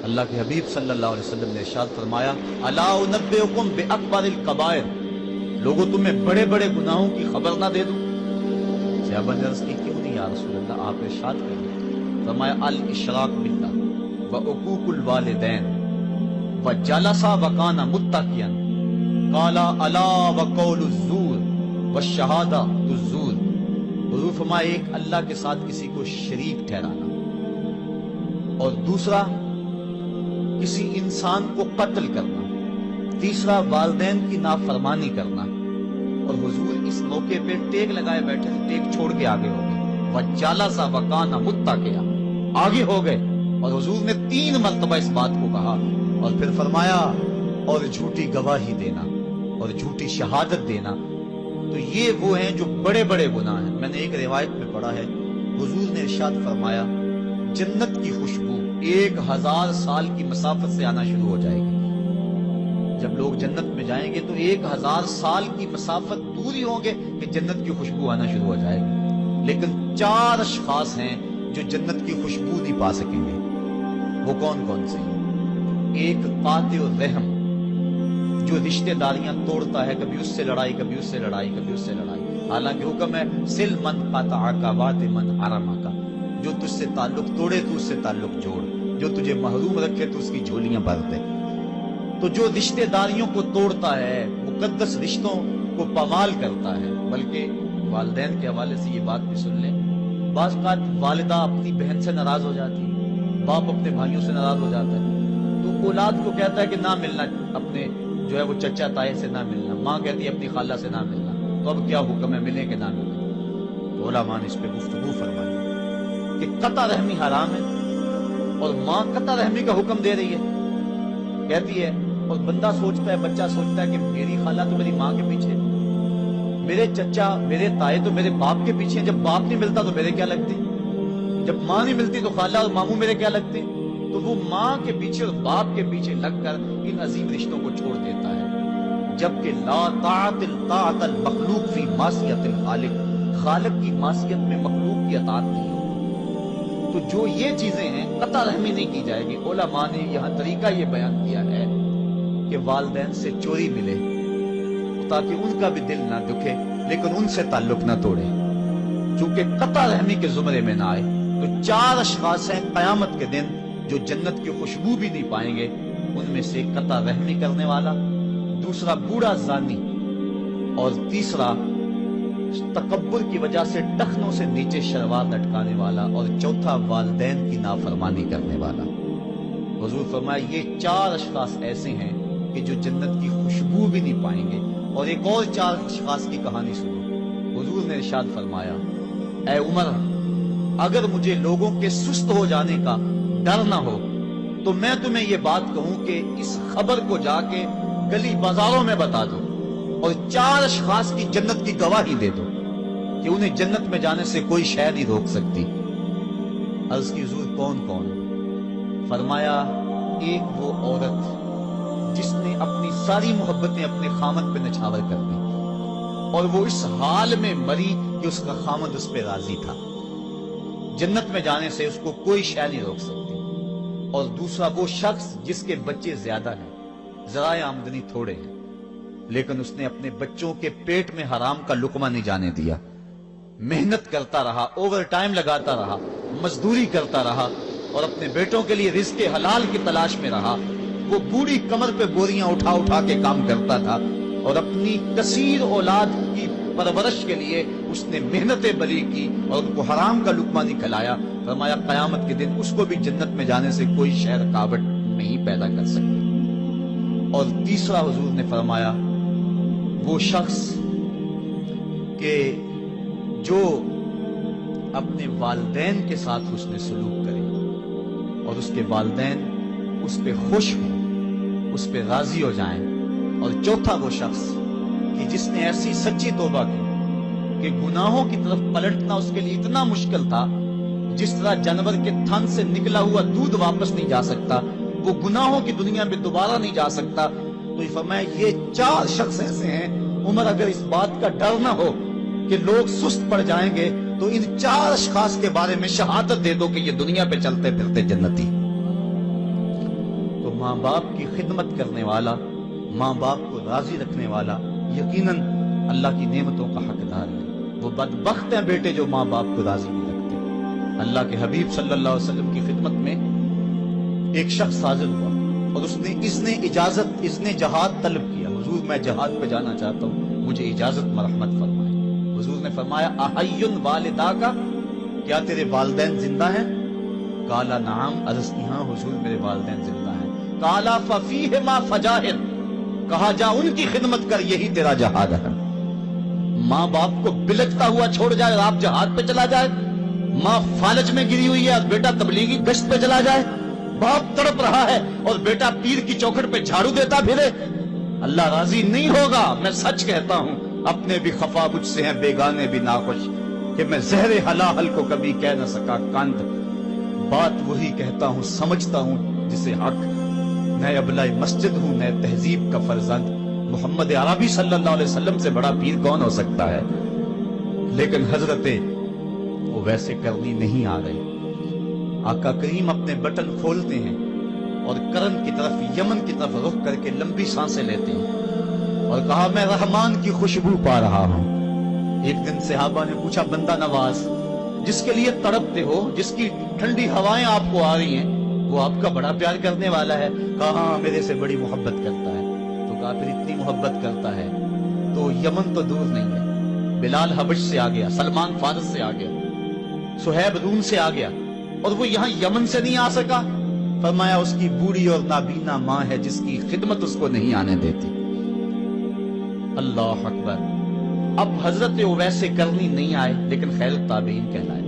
اللہ کے حبیب صلی اللہ علیہ وسلم نے ارشاد فرمایا الا انبئکم باکبر الکبائر، لوگوں تمہیں بڑے بڑے گناہوں کی خبر نہ دے دوں؟ صحابہ نے عرض کی کیوں نہیں یا رسول اللہ، آپ ارشاد کریں۔ فرمایا الاشراک باللہ وعقوق الوالدین وجلس وکان متقیا قال الا وقول الزور والشہادۃ الزور۔ حضور فرمایا ایک اللہ کے ساتھ کسی کو شریک ٹھہرانا، اور دوسرا کسی انسان کو قتل کرنا، تیسرا والدین کی نافرمانی کرنا۔ اور حضور اس موقع پہ ٹیک لگائے بیٹھے تھے، ٹیک چھوڑ کے آگے ہو گئے، وجلس وکان متقیا، آگے ہو گئے، اور حضور نے 3 مرتبہ اس بات کو کہا، اور پھر فرمایا اور جھوٹی گواہی دینا اور جھوٹی شہادت دینا۔ تو یہ وہ ہیں جو بڑے بڑے گناہ ہیں۔ میں نے ایک روایت میں پڑھا ہے، حضور نے ارشاد فرمایا جنت کی خوشبو 1000 سال کی مسافت سے آنا شروع ہو جائے گی۔ جب لوگ جنت میں جائیں گے تو 1000 سال کی مسافت دور ہی ہوں گے کہ جنت کی خوشبو آنا شروع ہو جائے گی، لیکن 4 اشخاص ہیں جو جنت کی خوشبو نہیں پا سکیں گے۔ وہ کون کون سے ہیں؟ ایک قاطع الرحم، جو رشتہ داریاں توڑتا ہے، کبھی اس سے لڑائی، کبھی اس سے لڑائی، کبھی اس سے لڑائی، حالانکہ حکم ہے سل من قطعک وات من حرمک، جو تجھ سے تعلق توڑے تو اس سے تعلق جوڑ، جو تجھے محروم رکھے تو اس کی جھولیاں بھر دے۔ تو جو رشتہ داریوں کو توڑتا ہے، مقدس رشتوں کو پامال کرتا ہے، بلکہ والدین کے حوالے سے یہ بات بھی سن لیں، بعض اوقات والدہ اپنی بہن سے ناراض ہو جاتی ہے، باپ اپنے بھائیوں سے ناراض ہو جاتا ہے، تو اولاد کو کہتا ہے کہ نہ ملنا، اپنے جو ہے وہ چچا تائے سے نہ ملنا، ماں کہتی ہے اپنی خالہ سے نہ ملنا، تو اب کیا حکم ہے، ملیں کہ نہ ملیں؟ تو علماء نے اس پہ گفتگو فرمائی کہ قطع رحمی حرام ہے، اور ماں قطع رحمی کا حکم دے رہی ہے، کہتی ہے، اور بندہ سوچتا ہے، بچہ سوچتا ہے کہ میری خالہ تو میری ماں کے پیچھے، میرے چچا میرے تائے تو میرے باپ کے پیچھے، جب باپ نہیں ملتا تو میرے کیا لگتے، جب ماں نہیں ملتی تو خالہ اور ماموں میرے کیا لگتے۔ تو وہ ماں کے پیچھے اور باپ کے پیچھے لگ کر ان عظیم رشتوں کو چھوڑ دیتا ہے، جبکہ لا طاعت المخلوق فی معصیت الخالق، خالق کی معصیت میں مخلوق کی اطاعت نہیں ہوتی۔ تو جو یہ چیزیں ہیں قطع رحمی نہیں کی جائے گی۔ علماء نے یہاں طریقہ یہ بیان کیا ہے کہ والدین سے چوری ملے تاکہ ان کا بھی دل نہ دکھے، لیکن ان سے تعلق نہ توڑے، چونکہ قطع رحمی کے زمرے میں نہ آئے۔ تو 4 اشخاص ہیں قیامت کے دن جو جنت کی خوشبو بھی نہیں پائیں گے، ان میں سے قطع رحمی کرنے والا، دوسرا بوڑھا زانی، اور تیسرا تکبر کی وجہ سے ٹخنوں سے نیچے شلوار لٹکانے والا، اور چوتھا والدین کی نافرمانی کرنے والا۔ حضور فرمایا یہ 4 اشخاص ایسے ہیں کہ جو جنت کی خوشبو بھی نہیں پائیں گے۔ اور ایک اور 4 اشخاص کی کہانی سنو۔ حضور نے ارشاد فرمایا اے عمر، اگر مجھے لوگوں کے سست ہو جانے کا ڈر نہ ہو تو میں تمہیں یہ بات کہوں کہ اس خبر کو جا کے گلی بازاروں میں بتا دو، اور 4 اشخاص کی جنت کی گواہی دے دو کہ انہیں جنت میں جانے سے کوئی شے نہیں روک سکتی۔ عرض کی حضور کون کون؟ فرمایا ایک وہ عورت جس نے اپنی ساری محبتیں اپنے خامد پہ نچھاور کر دی، اور وہ اس حال میں مری کہ اس کا خامد اس پہ راضی تھا، جنت میں جانے سے اس کو کوئی شے نہیں روک سکتی۔ اور دوسرا وہ شخص جس کے بچے زیادہ ہیں، ذرائع آمدنی تھوڑے ہیں، لیکن اس نے اپنے بچوں کے پیٹ میں حرام کا لقمہ نہیں جانے دیا، محنت کرتا رہا، اوور ٹائم لگاتا رہا، مزدوری کرتا رہا، اور اپنے بیٹوں کے لیے رزق حلال کی تلاش میں رہا۔ وہ بوڑھی کمر پہ بوریاں اٹھا اٹھا کے کام کرتا تھا، اور اپنی کثیر اولاد کی پرورش کے لیے اس نے محنتیں بری کی اور ان کو حرام کا لقمہ نہیں کھلایا۔ فرمایا قیامت کے دن اس کو بھی جنت میں جانے سے کوئی شے رکاوٹ نہیں پیدا کر سکتی۔ اور تیسرا حضور نے فرمایا وہ شخص کہ جو اپنے والدین کے ساتھ حسن سلوک کرے اور اس کے والدین اس پہ خوش ہوں، اس پہ راضی ہو جائیں۔ اور چوتھا وہ شخص کہ جس نے ایسی سچی توبہ کی کہ گناہوں کی طرف پلٹنا اس کے لیے اتنا مشکل تھا، جس طرح جانور کے تھن سے نکلا ہوا دودھ واپس نہیں جا سکتا، وہ گناہوں کی دنیا میں دوبارہ نہیں جا سکتا۔ تو یہ فرمایا یہ 4 شخص ایسے ہیں، عمر اگر اس بات کا ڈر نہ ہو کہ لوگ سست پڑ جائیں گے تو ان 4 اشخاص کے بارے میں شہادت دے دو کہ یہ دنیا پہ چلتے پھرتے جنتی۔ تو ماں باپ کی خدمت کرنے والا، ماں باپ کو راضی رکھنے والا یقیناً اللہ کی نعمتوں کا حقدار ہے۔ وہ بدبخت ہیں بیٹے جو ماں باپ کو راضی نہیں رکھتے۔ اللہ کے حبیب صلی اللہ علیہ وسلم کی خدمت میں ایک شخص حاضر ہوا اور اس نے اذن جہاد طلب کیا، حضور میں جہاد پہ جانا چاہتا ہوں، مجھے اجازت مرحمت فرمائے۔ حضور نے فرمایا احیٌ والدا کا، کیا تیرے والدین زندہ ہیں؟ قال نعم، عرض کی ہاں حضور میرے والدین زندہ ہیں۔ قال ففیہما فجاہد، کہا جا ان کی خدمت کر، یہی تیرا جہاد ہے۔ ماں باپ کو بلکتا ہوا چھوڑ جائے اور آپ جہاد پہ چلا جائے، ماں فالج میں گری ہوئی ہے اور بیٹا تبلیغی گشت پہ چلا جائے، باپ تڑپ رہا ہے اور بیٹا پیر کی چوکھٹ پہ جھاڑو دیتا پھرے، اللہ راضی نہیں ہوگا۔ میں سچ کہتا ہوں، اپنے بھی خفا مجھ سے ہیں، بیگانے بھی ناخوش، کہ میں زہر حلال کو کبھی کہہ نہ سکا کند، بات وہی کہتا ہوں سمجھتا ہوں جسے حق، نئے ابلۂ مسجد ہوں، نئے تہذیب کا فرزند، محمد عربی صلی اللہ علیہ وسلم سے بڑا پیر کون ہو سکتا ہے؟ لیکن حضرت وہ ویسے کرنی نہیں آ رہے۔ آقا کریم اپنے بٹن کھولتے ہیں اور کرن کی طرف، یمن کی طرف رخ کر کے لمبی سانسیں لیتے ہیں اور کہا میں رحمان کی خوشبو پا رہا ہوں۔ ایک دن صحابہ نے پوچھا بندہ نواز جس کے لیے تڑپتے ہو، جس کی ٹھنڈی ہوائیں آپ کو آ رہی ہیں، وہ آپ کا بڑا پیار کرنے والا ہے؟ کہا ہاں میرے سے بڑی محبت کرتا ہے۔ تو کہا پھر اتنی محبت کرتا ہے تو یمن تو دور نہیں ہے، بلال حبش سے آ گیا، سلمان فارس سے آ گیا، سہیب روم سے آ گیا، اور وہ یہاں یمن سے نہیں آ سکا؟ فرمایا اس کی بوڑھی اور نابینا ماں ہے جس کی خدمت اس کو نہیں آنے دیتی۔ اللہ اکبر۔ اب حضرت ویسے کرنی نہیں آئے لیکن خیر التابعین کہلائے،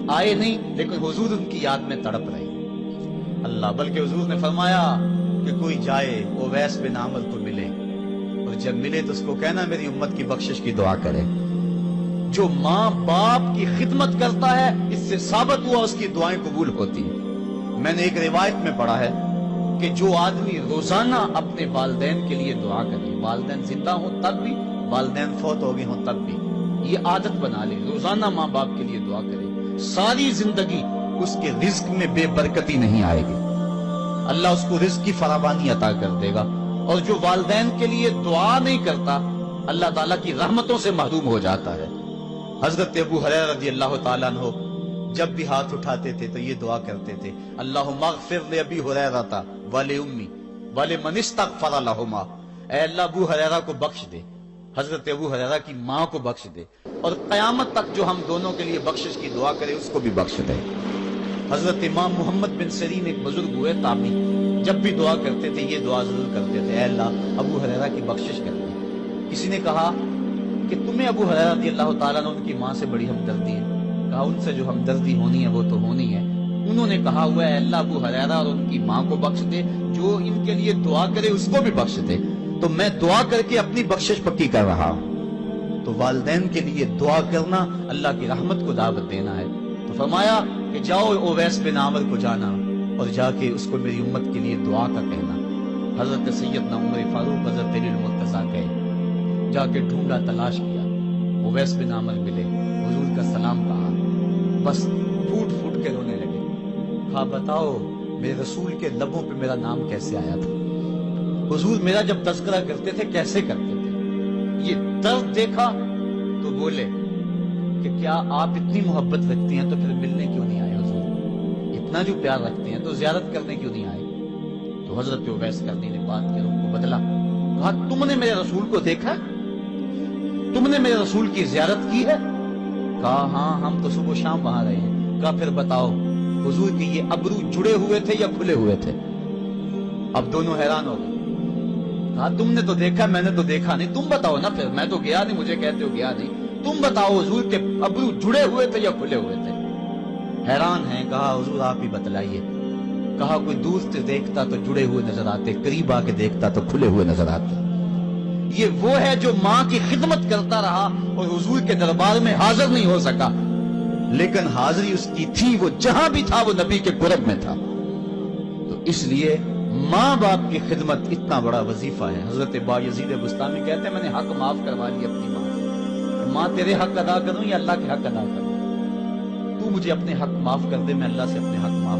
آئے نہیں لیکن حضور ان کی یاد میں تڑپ رہے اللہ، بلکہ حضور نے فرمایا کہ کوئی جائے اویس بن عامر کو ملے، اور جب ملے تو اس کو کہنا میری امت کی بخشش کی دعا کرے۔ جو ماں باپ کی خدمت کرتا ہے اس سے ثابت ہوا اس کی دعائیں قبول ہوتی ہیں۔ میں نے ایک روایت میں پڑھا ہے کہ جو آدمی روزانہ اپنے والدین کے لیے دعا کرے، والدین زندہ ہوں تب بھی، والدین فوت ہو گئے ہوں تب بھی، یہ عادت بنا لے، روزانہ ماں باپ کے لیے دعا کرے، ساری زندگی اس کے رزق میں بے برکتی نہیں آئے گی، اللہ اس کو رزق کی فراوانی عطا کر دے گا۔ اور جو والدین کے لیے دعا نہیں کرتا اللہ تعالیٰ کی رحمتوں سے محروم ہو جاتا ہے۔ حضرت ابو ہریرہ رضی اللہ تعالیٰ عنہ جب بھی ہاتھ اٹھاتے تھے تو یہ دعا کرتے تھے، اللہم اغفر لأبی ہریرہ ولأمی ولمن استغفر لہما، اے اللہ ابو ہریرہ کو بخش دے، حضرت ابو ہریرہ کی ماں کو بخش دے، اور قیامت تک جو ہم دونوں کے لیے بخشش کی دعا کرے اس کو بھی بخش دے۔ حضرت امام محمد بن سیرین ایک بزرگ ہوئے تابعی، جب بھی دعا کرتے تھے یہ دعا ضرور کرتے تھے، اے اللہ ابو ہریرہ کی بخشش کر دے۔ کسی نے کہا کہ تمہیں ابو ہریرہ رضی اللہ تعالیٰ عنہ ان کی ماں سے بڑی ہمدردی ہے؟ کہا ان سے جو ہمدردی ہونی ہے وہ تو ہونی ہے۔ انہوں نے کہا ہوا ہے اللہ ابو ہریرہ اور ان کی ماں کو بخش دے، جو ان کے لیے دعا کرے اس کو بھی بخش دے، تو میں دعا کر کے اپنی بخشش پکی کر رہا ہوں۔ تو والدین کے لیے دعا کرنا اللہ کی رحمت کو دعوت دینا ہے۔ تو فرمایا کہ جاؤ اویس بن عامر کو جانا اور جا کے اس کو میری امت کے لیے دعا کا کہنا۔ حضرت سیدنا عمر فاروق حضرت علی المرتضیٰ گئے، جا کے ڈھونڈا تلاش کیا، اویس بن عامر ملے، حضور کا سلام کہا، بس پھوٹ پھوٹ کے رونے لگے، کہا بتاؤ میرے رسول کے لبوں پہ میرا نام کیسے آیا تھا؟ حضور میرا جب تذکرہ کرتے تھے کیسے کرتے تھے؟ یہ درد دیکھا تو بولے کہ کیا آپ اتنی محبت رکھتی ہیں تو پھر ملنے کیوں نہیں آئے حضور؟ اتنا جو پیار رکھتے ہیں تو زیارت کرنے کیوں نہیں آئے؟ تو حضرت اویس کرنی نے بات کے رخ کو بدلا، کہا تم نے میرے رسول کو دیکھا؟ تم نے میرے رسول کی زیارت کی ہے؟ کہا ہاں ہم تو صبح و شام وہاں رہے ہیں۔ کہا پھر بتاؤ حضور کے یہ ابرو جڑے ہوئے تھے یا کھلے ہوئے تھے؟ اب دونوں حیران ہو گئے، کہا تم نے تو دیکھا میں نے تو دیکھا نہیں، تم بتاؤ نا، پھر میں تو گیا نہیں، مجھے کہتے ہو گیا نہیں، تم بتاؤ حضور کے ابرو جڑے ہوئے تھے یا کھلے ہوئے تھے؟ حیران ہیں، کہا حضور آپ ہی بتلائیے۔ کہا کوئی دور سے دیکھتا تو جڑے ہوئے نظر آتے، قریب آ کے دیکھتا تو کھلے ہوئے نظر آتے۔ یہ وہ ہے جو ماں کی خدمت کرتا رہا اور حضور کے دربار میں حاضر نہیں ہو سکا، لیکن حاضری اس کی تھی، وہ جہاں بھی تھا وہ نبی کے قرب میں تھا۔ تو اس لیے ماں باپ کی خدمت اتنا بڑا وظیفہ ہے۔ حضرت بایزید بستامی کہتے ہیں میں نے حق معاف کروا لی اپنی ماں سے، ماں تیرے حق ادا کروں یا اللہ کے حق ادا کروں؟ تو مجھے اپنے حق معاف کر دے، میں اللہ سے اپنے حق معاف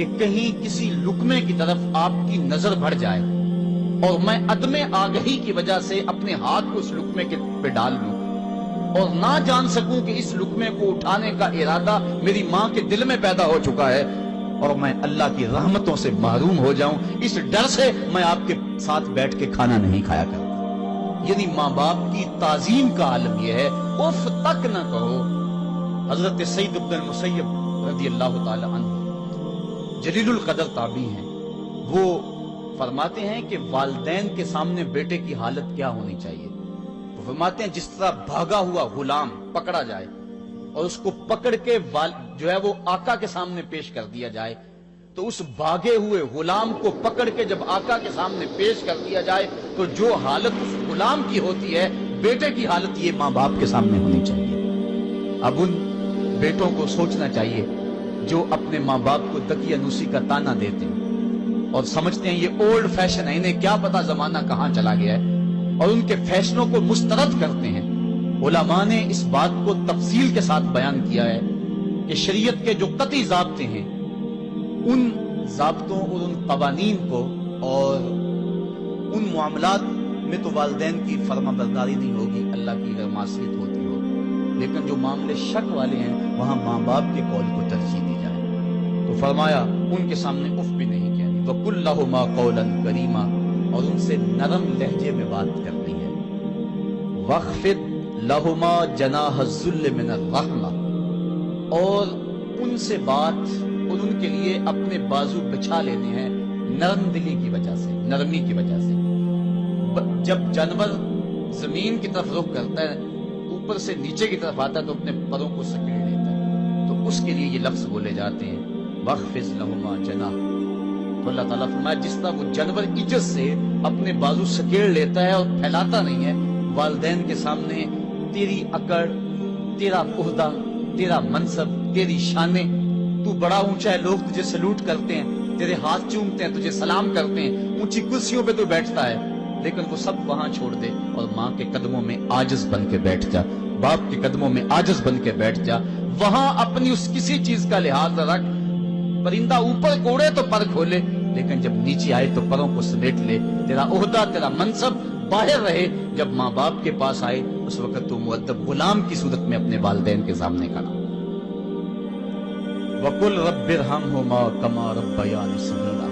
کہ کہیں کسی لقمے کی طرف آپ کی نظر بڑھ جائے اور میں عدم آگہی کی وجہ سے اپنے ہاتھ کو اس لقمے کے پہ ڈال لوں اور نہ جان سکوں کہ اس لقمے کو اٹھانے کا ارادہ میری ماں کے دل میں پیدا ہو چکا ہے اور میں اللہ کی رحمتوں سے محروم ہو جاؤں، اس ڈر سے میں آپ کے ساتھ بیٹھ کے کھانا نہیں کھایا کرتا۔ یعنی ماں باپ کی تعظیم کا عالم یہ ہے، اف تک نہ کہو۔ حضرت سعید بن المسیب رضی اللہ تعالی عنہ جلیل القدر تابعی ہیں، وہ فرماتے ہیں کہ والدین کے سامنے بیٹے کی حالت کیا ہونی چاہیے۔ وہ فرماتے ہیں جس طرح بھاگا ہوا غلام پکڑا جائے اور اس کو پکڑ کے جو ہے وہ آقا کے سامنے پیش کر دیا جائے، تو اس بھاگے ہوئے غلام کو پکڑ کے جب آقا کے سامنے پیش کر دیا جائے تو جو حالت اس غلام کی ہوتی ہے، بیٹے کی حالت یہ ماں باپ کے سامنے ہونی چاہیے۔ اب ان بیٹوں کو سوچنا چاہیے جو اپنے ماں باپ کو دقیانوسی کا تانا دیتے ہیں اور سمجھتے ہیں یہ اولڈ فیشن ہے، انہیں کیا پتا زمانہ کہاں چلا گیا ہے، اور ان کے فیشنوں کو مسترد کرتے ہیں۔ علماء نے اس بات کو تفصیل کے ساتھ بیان کیا ہے کہ شریعت کے جو قطعی ضابطے ہیں، ان ضابطوں اور ان قوانین کو اور ان معاملات میں تو والدین کی فرما برداری نہیں ہوگی، اللہ کی اگر معصیت ہوتی ہو، لیکن جو معاملے شک والے ہیں وہاں ماں باپ کے قول کو ترجیح دی جائے۔ تو فرمایا ان کے سامنے اف بھی نہیں کہنی، وَقُلْ لَهُمَا قَوْلًا كَرِيمًا، اور ان سے نرم لہجے میں بات کرنی ہے۔ وَاخْفِضْ لَهُمَا جَنَاحَ الذُّلِّ مِنَ الرَّحْمَةِ، اور ان سے بات اور ان کے لیے اپنے بازو بچھا لینے ہیں نرم دلی کی وجہ سے، نرمی کی وجہ سے۔ جب جانور زمین کی طرف رخ کرتا ہے، اوپر سے نیچے کی طرف آتا ہے تو اپنے پروں کو سکیڑ لیتا ہے، تو اس کے لیے یہ لفظ بولے جاتے ہیں وَاخْفِضْ لَهُمَا جَنَاحَ۔ تو اللہ تعالیٰ فرمایا جس طرح وہ جانور عجز سے اپنے بازو سکیڑ لیتا ہے اور پھیلاتا نہیں ہے، والدین کے سامنے تیری اکڑ، تیرا عہدہ، تیرا منصب، تیری شانیں، تو بڑا اونچا ہے، لوگ تجھے سلوٹ کرتے ہیں، تیرے ہاتھ چومتے ہیں، تجھے سلام کرتے ہیں، اونچی کرسیوں پہ تو بیٹھتا ہے، لیکن وہ سب وہاں چھوڑ دے اور ماں کے قدموں میں عاجز بن کے بیٹھ جا، باپ کے قدموں میں عاجز بن کے بیٹھ جا، وہاں اپنی اس کسی چیز کا لحاظ رکھ۔ پرندہ اوپر کوڑے تو پر کھولے، لیکن جب نیچے آئے تو پروں کو سمیٹ لے، تیرا عہدہ، تیرا منصب باہر رہے، جب ماں باپ کے پاس آئے اس وقت تو مؤدب غلام کی صورت میں اپنے والدین کے سامنے کھڑا۔ وَقُلْ رَبِّ ارْحَمْهُمَا كَمَا رَبَّيَانِي صَغِيرًا،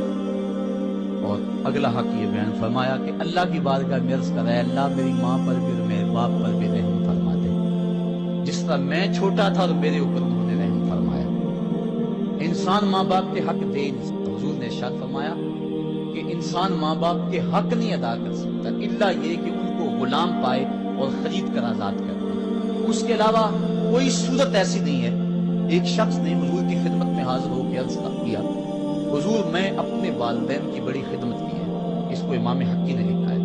اور اگلا حق یہ بیان فرمایا کہ اللہ کی بارگاہ میں عرض کر رہا ہے اللہ میری ماں پر بھی اور میرے باپ پر بھی رحم فرما دے، جس طرح میں چھوٹا تھا اور میرے اوپر انہوں نے رحم فرمایا۔ انسان ماں باپ کے حق دے نہیں سکتا، حضور نے ارشاد فرمایا کہ انسان ماں باپ کے حق نہیں ادا کر سکتا الا یہ کہ ان کو غلام پائے اور خرید کر آزاد کر دے، اس کے علاوہ کوئی صورت ایسی نہیں ہے۔ ایک شخص نے حضور کی خدمت میں حاضر ہو کے عرض کیا حضور میں اپنے والدین کی بڑی خدمت کی ہے، اس کو امام حقی نے لکھا ہے،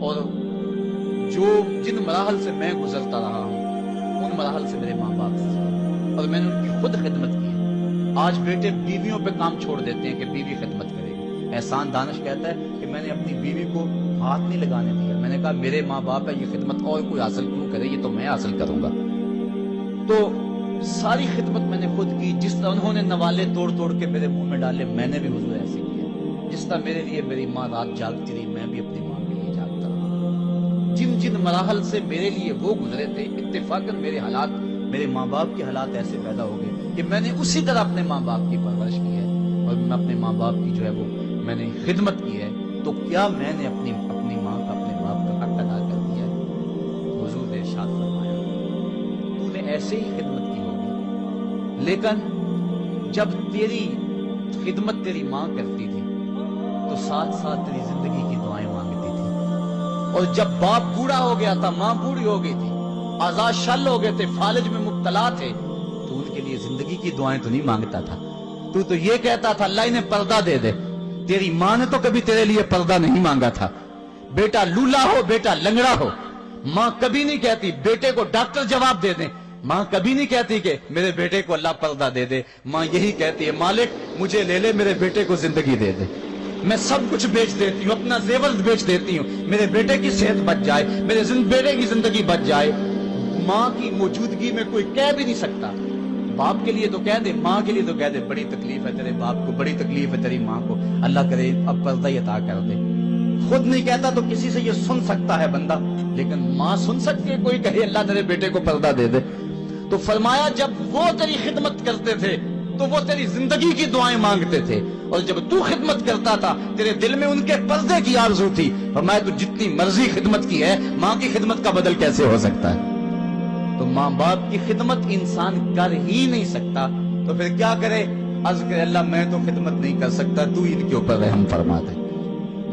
اور جن مراحل سے میں گزرتا رہا ہوں ان مراحل سے میرے ماں باپ سے، اور میں نے ان کی خود خدمت کی ہے۔ آج بیٹے بیویوں پہ کام چھوڑ دیتے ہیں کہ بیوی خدمت کرے گی۔ احسان دانش کہتا ہے کہ میں نے اپنی بیوی کو ہاتھ نہیں لگانے دیا، میں نے کہا میرے ماں باپ ہے، یہ خدمت اور کوئی حاصل کیوں کرے، یہ تو میں حاصل کروں گا۔ تو ساری خدمت میں نے خود کی، جس طرح انہوں نے نوالے توڑ توڑ کے میرے منہ میں ڈالے میں نے بھی حضور ایسے کیا، جس طرح میرے لیے میری ماں رات جاگتی رہی میں بھی اپنی ماں کے لیے جاگتا رہا۔ جن جن مراحل سے میرے لیے وہ گزرے تھے اتفاقاً میرے حالات، میرے ماں باپ کے حالات ایسے پیدا ہو گئے کہ میں نے اسی طرح اپنے ماں باپ کی پرورش کی ہے اور میں اپنے ماں باپ کی جو ہے وہ میں نے خدمت کی ہے۔ تو کیا میں نے اپنی ماں کا اپنے باپ کا حق ادا کر دیا ہے؟ حضور نے ارشاد فرمایا تو نے ایسے ہی خدمت کی ہوگی، لیکن جب تیری خدمت تیری ماں کرتی تھی تو ساتھ ساتھ تیری زندگی کی دعائیں مانگتی تھی، اور جب باپ بوڑھا ہو گیا تھا، ماں بوڑھی ہو گئی تھی، آزاد شل ہو گئے تھے، فالج میں مبتلا تھے، تو ان کے لیے زندگی کی دعائیں تو نہیں مانگتا تھا، تو یہ کہتا تھا اللہ انہیں پردہ دے دے۔ تیری ماں نے تو کبھی تیرے لیے پردہ نہیں مانگا تھا، بیٹا لولا ہو بیٹا لنگڑا ہو، ماں کبھی نہیں کہتی بیٹے کو ڈاکٹر جواب دے دیں، ماں کبھی نہیں کہتی کہ میرے بیٹے کو اللہ پردہ دے دے، ماں یہی کہتی ہے مالک مجھے لے لے، میرے بیٹے کو زندگی دے دے، میں سب کچھ بیچ دیتی ہوں، اپنا زیور بیچ دیتی ہوں، میرے بیٹے کی صحت بچ جائے، میرے بیٹے کی زندگی بچ جائے۔ ماں کی موجودگی میں کوئی کہہ بھی نہیں سکتا باپ کے لیے تو کہہ دے، ماں کے لیے تو کہہ دے بڑی تکلیف ہے تیرے باپ کو، بڑی تکلیف ہے تیری ماں کو، اللہ کرے اب پردہ ہی عطا کر دے۔ خود نہیں کہتا تو کسی سے یہ سن سکتا ہے بندہ، لیکن ماں سن سکتی ہے کوئی کہے اللہ تیرے بیٹے کو پردہ دے دے؟ تو فرمایا جب وہ تیری خدمت کرتے تھے تو وہ تیری زندگی کی دعائیں مانگتے تھے، اور جب تو خدمت کرتا تھا تیرے دل میں ان کے پردے کی آرزو تھی۔ فرمایا تو جتنی مرضی خدمت کی ہے، ماں کی خدمت کا بدل کیسے ہو سکتا ہے؟ تو ماں باپ کی خدمت انسان کر ہی نہیں سکتا، تو پھر کیا کرے؟ عرض کرے اللہ میں تو خدمت نہیں کر سکتا، تو ان کے اوپر رحم فرما دے۔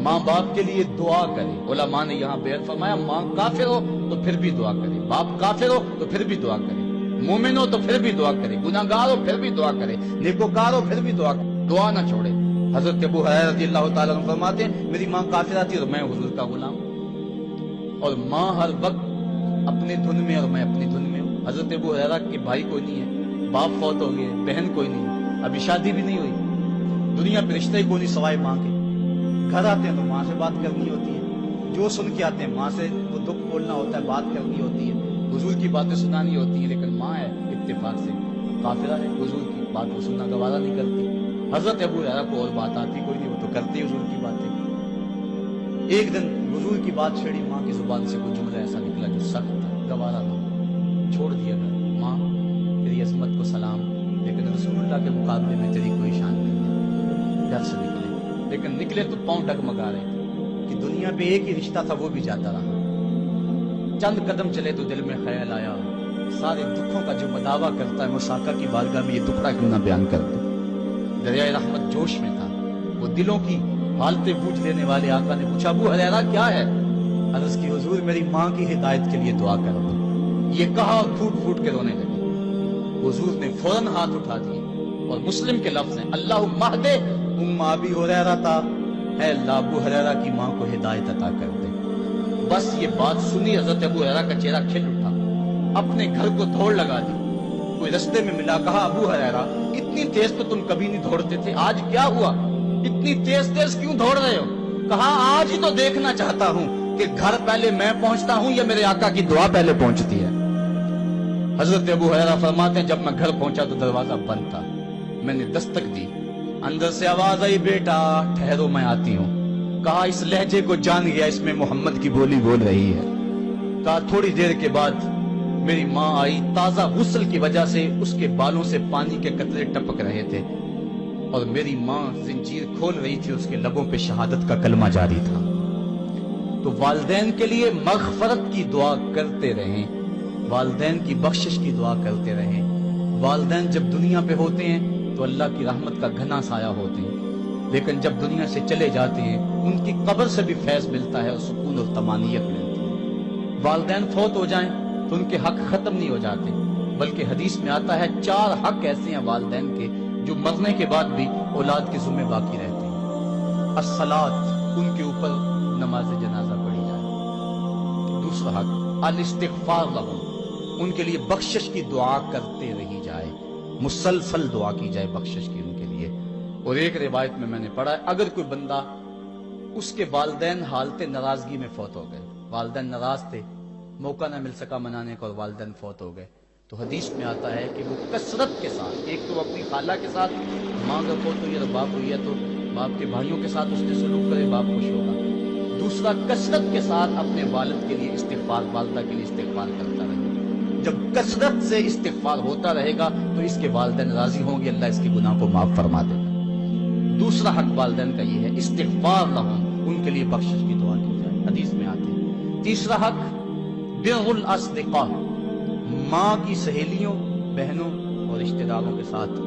ماں باپ کے لیے دعا کرے۔ علماء نے یہاں بیان فرمایا ماں کافر ہو تو پھر بھی دعا کرے، باپ کافر ہو تو پھر بھی دعا کرے، مومن ہو تو پھر بھی دعا کرے، گناہگار ہو پھر بھی دعا کرے، نیکوکار ہو پھر بھی دعا کرے، دعا نہ چھوڑے۔ حضرت ابو ہریرہ رضی اللہ تعالیٰ عنہ فرماتے ہیں میری ماں کافرہ تھی اور میں حضور کا غلام، اور ماں ہر وقت اپنے دھن میں اور میں اپنی دھن میں ہوں۔ حضرت ابو ہریرہ کے بھائی کوئی نہیں ہے، باپ فوت ہو گئے، بہن کوئی نہیں ہے، ابھی شادی بھی نہیں ہوئی، دنیا پہ رشتے کوئی نہیں سوائے ماں کے۔ گھر آتے ہیں تو ماں سے بات کرنی ہوتی ہے، جو سن کے آتے ہیں ماں سے وہ دکھ بولنا ہوتا ہے، بات کرنی ہوتی ہے، حضور کی باتیں سنانی ہوتی ہیں، لیکن ماں ہے اتفاق سے کافرہ ہے، حضور کی بات وہ سننا گوارا نہیں کرتی۔ حضرت ابو ہریرہ کو اور بات آتی کوئی نہیں، وہ تو کرتی حضور کی باتیں۔ ایک دن حضور کی بات چھیڑی، ماں کی زبان سے کوئی جملہ ایسا نکلا جو سخت تھا، گوارا نہ ہو، چھوڑ دیا گھر۔ ماں تیری عظمت کو سلام، لیکن رسول اللہ کے مقابلے میں تیری کوئی شان نہیں ہے۔ گھر سے نکلے، لیکن نکلے تو پاؤں ڈگمگا رہے تھے کہ دنیا پہ ایک ہی رشتہ تھا وہ بھی جاتا رہا۔ چند قدم چلے تو دل میں خیال آیا سارے دکھوں کا جو مداوع کرتا ہے وہ آقا کی بارگاہ میں یہ دکھڑا کیوں نہ بیان کر دے۔ دریائے رحمت جوش میں تھا، وہ دلوں کی حالتیں بوجھ لینے والے آقا نے پوچھا ابو ہریرہ کیا ہے؟ عرض کی حضور میری ماں کی ہدایت کے لیے دعا کر دو۔ یہ کہا اور پھوٹ پھوٹ کے رونے لگے۔ حضور نے فوراً ہاتھ اٹھا دیے اور مسلم کے لفظ ہیں اللہم اہد ام ابی ہریرہ، اے اللہ ابو ہریرہ کی ماں کو ہدایت عطا کر دے۔ بس یہ بات سنی حضرت ابو ہریرہ کا چہرہ کھل اٹھا، اپنے گھر کو دوڑ لگا دی۔ کوئی رستے میں ملا، کہا ابو ہریرہ اتنی تیز تو تم کبھی نہیں دوڑتے تھے، آج کیا ہوا؟ اتنی تیز تیز کیوں دوڑ رہے ہو؟ کہا آج ہی تو دیکھنا چاہتا ہوں کہ گھر پہلے میں پہنچتا ہوں یا میرے آقا کی دعا پہلے پہنچتی ہے۔ حضرت ابو ہریرہ فرماتے ہیں جب میں گھر پہنچا تو دروازہ بند تھا، میں نے دستک دی، اندر سے آواز آئی بیٹا ٹھہرو میں آتی ہوں۔ کہا اس لہجے کو جان گیا، اس میں محمد کی بولی بول رہی ہے۔ کہا تھوڑی دیر کے بعد میری ماں آئی، تازہ غسل کی وجہ سے اس کے بالوں سے پانی کے قطرے ٹپک رہے تھے، اور میری ماں زنجیر کھول رہی تھی، اس کے لبوں پہ شہادت کا کلمہ جاری تھا۔ تو والدین کے لیے مغفرت کی دعا کرتے رہیں، والدین کی بخشش کی دعا کرتے رہیں۔ والدین جب دنیا پہ ہوتے ہیں تو اللہ کی رحمت کا گھنا سایہ ہوتے ہیں، لیکن جب دنیا سے چلے جاتے ہیں ان کی قبر سے بھی فیض ملتا ہے اور سکون اور طمانینت ملتی ہے۔ والدین فوت ہو جائیں تو ان کے حق ختم نہیں ہو جاتے، بلکہ حدیث میں آتا ہے 4 حق ایسے ہیں والدین کے جو مرنے کے بعد بھی اولاد کے ذمہ باقی رہتے ہیں۔ الصلاۃ، ان کے اوپر نماز جنازہ پڑھی جائے۔ دوسرا حق الاستغفار لہم، ان کے لیے بخشش کی دعا کرتے رہی جائے، مسلسل دعا کی جائے بخشش کی ان کے لیے۔ اور ایک روایت میں نے پڑھا ہے اگر کوئی بندہ اس کے والدین حالت ناراضگی میں فوت ہو گئے، والدین ناراض تھے، موقع نہ مل سکا منانے کا اور والدین فوت ہو گئے، تو حدیث میں آتا ہے کہ وہ کثرت کے ساتھ، ایک تو اپنی خالہ کے ساتھ، ماں اگر فوت ہوئی ہے تو باپ ہوئی ہے تو باپ کے بھائیوں کے ساتھ اس نے سلوک کرے، باپ خوش ہوگا۔ دوسرا کثرت کے ساتھ اپنے والد کے لیے استغفار، والدہ کے لیے استغفار کرتا رہے۔ جب کثرت سے استغفار ہوتا رہے گا تو اس کے والدین راضی ہوں گے، اللہ اس کے گناہ کو معاف فرما دے گا۔ دوسرا حق والدین کا یہ ہے استغفار لہم، ان کے لیے بخشش کی دعا کی جائے، حدیث میں آتے ہیں۔ تیسرا حق بر الاصدقاء، ماں کی سہیلیوں، بہنوں اور رشتہ داروں کے ساتھ،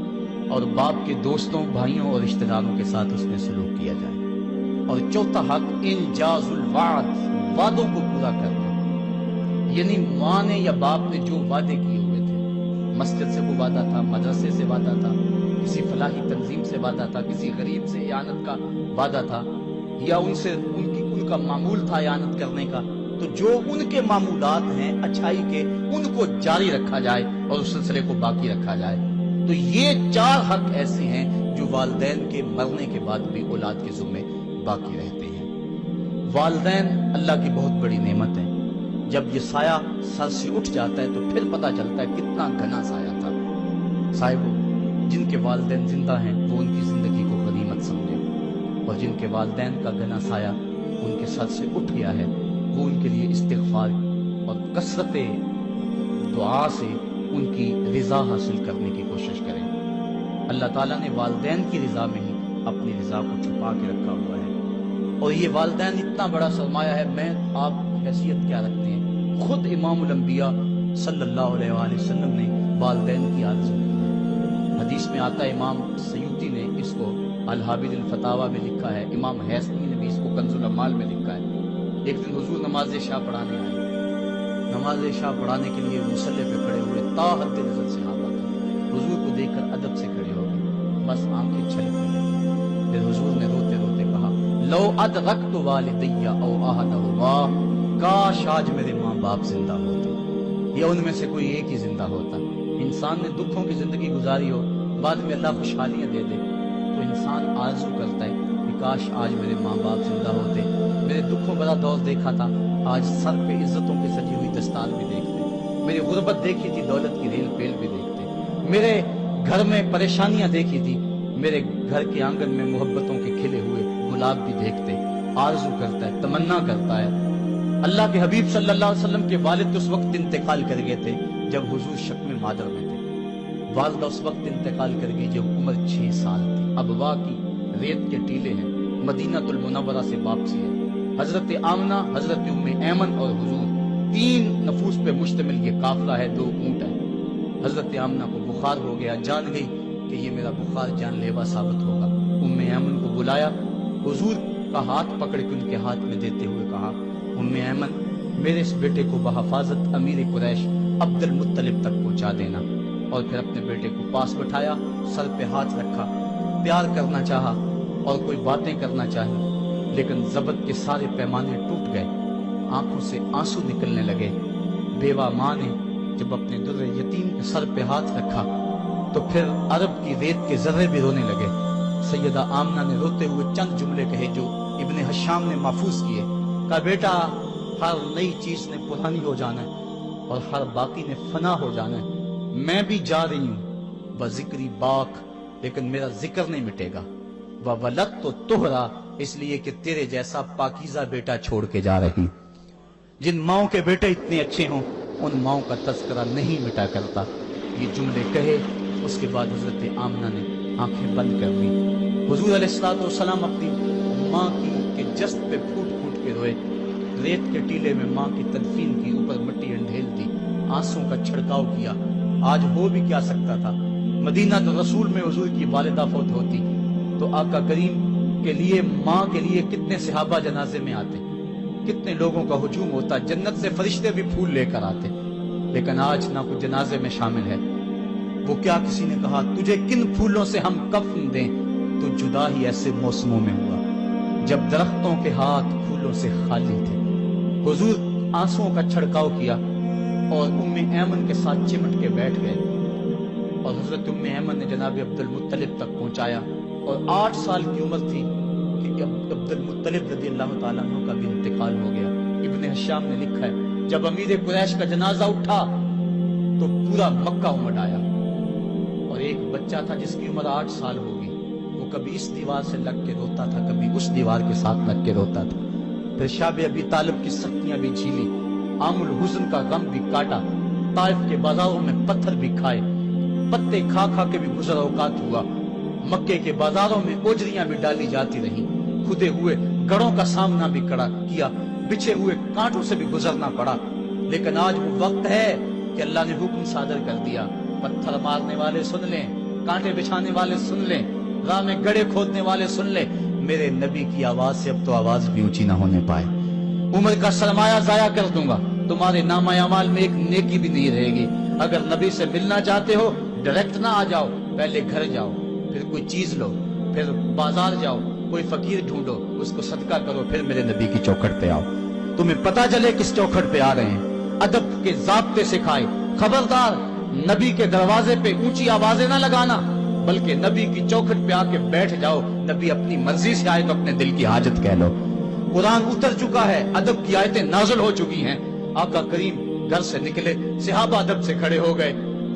اور باپ کے دوستوں، بھائیوں اور رشتہ داروں کے ساتھ اس میں سلوک کیا جائے۔ اور چوتھا حق انجاز الوعد، وعدوں کو پورا کرنا، یعنی ماں نے یا باپ نے جو وعدے کیے ہوئے تھے، مسجد سے وہ وعدہ تھا، مدرسے سے وعدہ تھا، کسی فلاحی تنظیم سے وعدہ تھا، کسی غریب سے اعانت کا وعدہ تھا، یا ان کا معمول تھا اعانت کرنے کا، تو جو ان کے معمولات ہیں اچھائی کے ان کو جاری رکھا جائے اور اس سلسلے کو باقی رکھا جائے۔ تو یہ 4 حق ایسے ہیں جو والدین کے مرنے کے بعد بھی اولاد کے ذمے باقی رہتے ہیں۔ والدین اللہ کی بہت بڑی نعمت ہے، جب یہ سایہ سر سے اٹھ جاتا ہے تو پھر پتہ چلتا ہے کتنا گھنا سایہ تھا۔ صاحبو، جن کے والدین زندہ ہیں وہ ان کی زندگی کو غنیمت سمجھے، اور جن کے والدین کا گنا سایہ ان کے سر سے اٹھ گیا ہے وہ ان کے لیے استغفار اور کثرت دعا سے ان کی رضا حاصل کرنے کی کوشش کریں۔ اللہ تعالیٰ نے والدین کی رضا میں ہی اپنی رضا کو چھپا کے رکھا ہوا ہے، اور یہ والدین اتنا بڑا سرمایہ ہے، میں آپ حیثیت کیا رکھتے ہیں؟ خود امام الانبیاء صلی اللہ علیہ وآلہ وسلم نے والدین کی آرزو کی ہے۔ حدیث میں آتا ہے، امام سیوطی نے اس کو الحابل الفتاوی میں لکھا ہے، امام حیثمی نے بھی اس کو کنز الاعمال میں لکھا ہے۔ ایک دن حضور نماز شاہ پڑھانے آئے، نماز شاہ پڑھانے کے لیے مصلی پہ کھڑے ہوئے، تا حد نظر صحابہ تھے، حضور کو دیکھ کر ادب سے کھڑے ہو گئے، بس آنکھیں چھلکنے لگیں۔ پھر حضور نے روتے روتے کہا، لو ادرکت والدی او احدہما، کاش آج میرے ماں باپ زندہ ہوتے یا ان میں سے کوئی ایک ہی زندہ ہوتا۔ انسان نے دکھوں کی زندگی گزاری ہو، بعد میں اللہ خوشحالیاں دے دے تو انسان آرزو کرتا ہے کہ کاش آج میرے ماں باپ زندہ ہوتے، میرے دکھوں بڑا دور دیکھا تھا، آج سر پہ عزتوں کی سجی ہوئی دستار بھی دیکھتے، میری غربت دیکھی تھی، دولت کی ریل پیل بھی دیکھتے، میرے گھر میں پریشانیاں دیکھی تھی، میرے گھر کے آنگن میں محبتوں کے کھلے ہوئے گلاب بھی دیکھتے۔ آرزو کرتا ہے، تمنا کرتا ہے۔ اللہ کے حبیب صلی اللہ علیہ وسلم کے والد اس وقت انتقال کر گئے تھے جب حضور شکم مادر میں تھے، والدہ اس وقت انتقال کر گئی جب عمر 6 سال تھی۔ ابوا کی ریت کے ٹیلے ہیں، مدینہ المنورہ سے واپسی ہے، حضرت آمنہ، حضرت ام ایمن اور حضور، 3 نفوس پہ مشتمل یہ قافلہ ہے، 2 اونٹ ہیں۔ حضرت آمنہ کو بخار ہو گیا، جان گئی کہ یہ میرا بخار جان لیوا ثابت ہوگا۔ ام ایمن کو بلایا، حضور کا ہاتھ پکڑ کے ان کے ہاتھ میں دیتے ہوئے کہا، ام ایمن، میرے اس بیٹے کو بحفاظت امیر قریش عبد المطلب تک پہنچا دینا۔ اور پھر اپنے بیٹے کو پاس بٹھایا، سر پہ ہاتھ رکھا، پیار کرنا چاہا اور کوئی باتیں کرنا چاہی، لیکن ضبط کے سارے پیمانے ٹوٹ گئے، آنکھوں سے آنسو نکلنے لگے۔ بیوہ ماں نے جب اپنے در یتیم کے سر پہ ہاتھ رکھا تو پھر عرب کی ریت کے ذرے بھی رونے لگے۔ سیدہ آمنہ نے روتے ہوئے چند جملے کہے جو ابن حشام نے محفوظ کیے، کہا، بیٹا، ہر نئی چیز نے پرانی ہو جانا ہے اور ہر باقی نے فنا ہو جانا ہے، میں بھی جا رہی ہوں بذکری باک، لیکن میرا ذکر نہیں مٹے گا، وولدت طہرا، اس لیے کہ تیرے جیسا پاکیزہ بیٹا چھوڑ کے جا رہی۔ جن ماؤں کے بیٹے اتنے اچھے ہوں ان ماؤں کا تذکرہ نہیں مٹا کرتا۔ یہ جملے کہے اس کے بعد حضرت آمنہ نے آنکھیں بند کر دی۔ حضور علیہ السلام اپنی ماں کے جسد پہ پھوٹ پھوٹ کے روئے، ریت کے ٹیلے میں ماں کی تدفین کی، اوپر مٹی انڈھیل دی، آنسوں کا چھڑکاؤ کیا۔ آج ہو بھی کیا سکتا تھا، مدینہ رسول میں حضور کی والدہ فوت ہوتی تو آقا کریم کے لیے، ماں کے لیے کتنے صحابہ جنازے میں آتے، کتنے لوگوں کا ہجوم ہوتا، جنت سے فرشتے بھی پھول لے کر آتے، لیکن آج نہ کوئی جنازے میں شامل ہے۔ وہ کیا کسی نے کہا، تجھے کن پھولوں سے ہم کفن دیں، تو جدا ہی ایسے موسموں میں ہوا جب درختوں کے ہاتھ پھولوں سے خالی تھے۔ حضور آنسوؤں کا چھڑکاؤ کیا اور ام ایمن کے ساتھ چمٹ کے بیٹھ گئے، اور حضرت ام ایمن نے جناب عبد المطلب تک پہنچایا، اور 8 سال کی عمر تھی کہ عبد المطلب رضی اللہ تعالیٰ عنہ کا بھی انتقال ہو گیا۔ ابن حشام نے لکھا ہے، جب امیر قریش کا جنازہ اٹھا تو پورا مکہ امڑ آیا، اور ایک بچہ تھا جس کی عمر 8 سال ہوگی، وہ کبھی اس دیوار سے لگ کے روتا تھا، کبھی اس دیوار کے ساتھ لگ کے روتا تھا۔ پھر شاب ابی طالب کی سختیاں بھی جھیلی، عام الحزن کا غم بھی کاٹا، طائف کے بازاروں میں پتھر بھی کھائے، پتے کھا کھا کے بھی گزر اوقات ہوا، مکے کے بازاروں میں اوجریاں بھی ڈالی جاتی رہی، کھدے ہوئے گڑھوں کا سامنا بھی کیا، بچھے ہوئے کانٹوں سے بھی گزرنا پڑا۔ لیکن آج وہ وقت ہے کہ اللہ نے حکم صادر کر دیا، پتھر مارنے والے سن لیں، کانٹے بچھانے والے سن لیں، راہ میں گڑھے کھودنے والے سن لیں، میرے نبی کی آواز سے اب تو آواز بھی اونچی نہ ہونے پائے۔ عمر کا سرمایہ ضائع کر دوں گا، تمہارے نامہ اعمال میں ایک نیکی بھی نہیں رہے گی۔ اگر نبی سے ملنا چاہتے ہو ڈائریکٹ نہ آ جاؤ، پہلے گھر جاؤ، پھر کوئی چیز لو، پھر بازار جاؤ، کوئی فقیر ڈھونڈو، اس کو صدقہ کرو، پھر میرے نبی کی چوکھٹ پہ آؤ، تمہیں پتا چلے کس چوکھٹ پہ آ رہے ہیں۔ ادب کے ضابطے سکھائے، خبردار نبی کے دروازے پہ اونچی آوازیں نہ لگانا، بلکہ نبی کی چوکھٹ پہ آ کے بیٹھ جاؤ، نبی اپنی مرضی سے آئے تو اپنے دل کی حاجت کہہ لو۔ قرآن اتر چکا ہے، ادب کی آیتیں نازل ہو چکی ہیں، آقا کریم گھر سے نکلے، صحابہ ادب سے کھڑے ہو گئے،